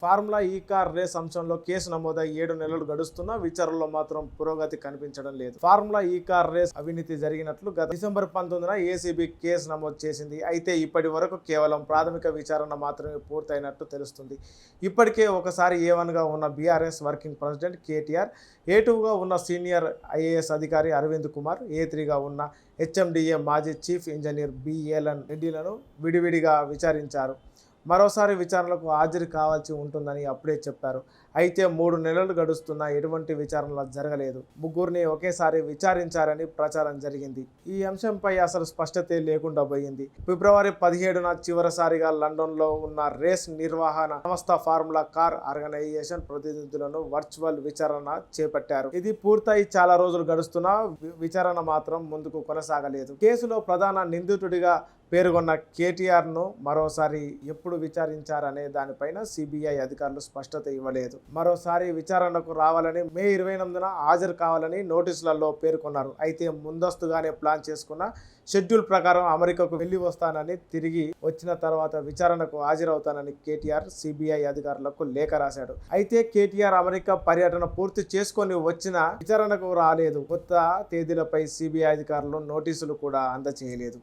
Formula ఈ car race అంశంలో case నమోదై 7 నెలలు గడుస్తున్నా విచారణలో మాత్రం పురోగతి కనిపించడం లేదు. ఫార్ములా ఈ కార్ రేస్ అవినీతి జరిగినట్లు గత డిసెంబర్ 19న ఏసీబీ కేసు నమోదు చేసింది. అయితే ఇప్పటి వరకు కేవలం ప్రాథమిక విచారణ మాత్రమే పూర్తయినట్టు తెలుస్తుంది. ఇప్పటికే ఒకసారి A1గా ఉన్న బీఆర్ఎస్ వర్కింగ్ ప్రెసిడెంట్ కేటీఆర్, A2గా ఉన్న సీనియర్ ఐఏఎస్ అధికారి అరవింద్ కుమార్, A3గా ఉన్న హెచ్ఎండిఏ మాజీ చీఫ్ ఇంజనీర్ బిఎల్ఎన్ రెడ్డిలను విడివిడిగా విచారించారు. మరోసారి విచారణలకు హాజరు కావాల్సి ఉంటుందని అప్పుడే చెప్పారు. అయితే 3 నెలలు గడుస్తున్నా ఎటువంటి విచారణలు జరగలేదు. ముగ్గురిని ఒకేసారి విచారించారని ప్రచారం జరిగింది. ఈ అంశంపై అసలు స్పష్టతే లేకుండా పోయింది. ఫిబ్రవరి 17న చివరిసారిగా లండన్లో ఉన్న రేస్ నిర్వహణ సంస్థ ఫార్ములా కార్ ఆర్గనైజేషన్ ప్రతినిధులను వర్చువల్ విచారణ చేపట్టారు. ఇది పూర్తయి చాలా రోజులు గడుస్తున్నా విచారణ మాత్రం ముందుకు కొనసాగలేదు. కేసులో ప్రధాన నిందితుడిగా పేర్కొన్న కేటీఆర్ను మరోసారి ఎప్పుడు విచారించారనే దానిపైన సిబిఐ అధికారులు స్పష్టత ఇవ్వలేదు. మరోసారి విచారణకు రావాలని, మే 28న హాజరు కావాలని నోటీసులలో పేర్కొన్నారు. అయితే ముందస్తుగానే ప్లాన్ చేసుకున్న షెడ్యూల్ ప్రకారం అమెరికాకు వెళ్లి వస్తానని, తిరిగి వచ్చిన తర్వాత విచారణకు హాజరవుతానని కేటీఆర్ సిబిఐ అధికారులకు లేఖ రాశాడు. అయితే కేటీఆర్ అమెరికా పర్యటన పూర్తి చేసుకొని వచ్చిన విచారణకు రాలేదు. కొత్త తేదీలపై సిబిఐ అధికారులు నోటీసులు కూడా అందజేయలేదు.